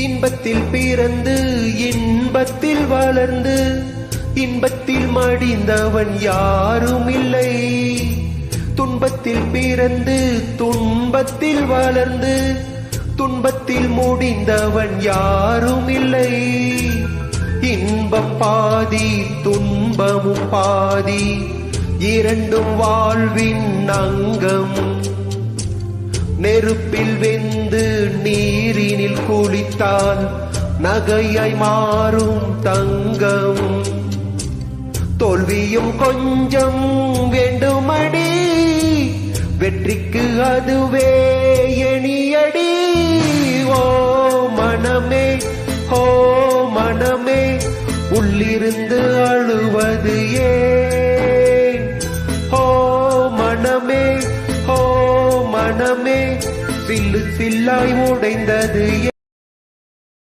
இன்பத்தில் பிறந்து இன்பத்தில் வளர்ந்து இன்பத்தில் மடிந்தவன் யாரும் இல்லை. துன்பத்தில் பிறந்து துன்பத்தில் வளர்ந்து துன்பத்தில் முடிந்தவன் யாரும் இல்லை. இன்பம் பாதி துன்பமும் பாதி, இரண்டும் வாழ்வின் அங்கம். நெருப்பில் வெந்து நீரினில் குளித்தால் நகையாய் மாறும் தங்கம். தோல்வியும் கொஞ்சம் வேண்டுமடி, வெற்றிக்கு அதுவே எணியடி. ஓ மனமே, ஓ மனமே, உள்ளிருந்து அழுவது ஏன்? ஓ மனமே, ஓ மனமே, சில்லு சில்லாய் உடைந்தது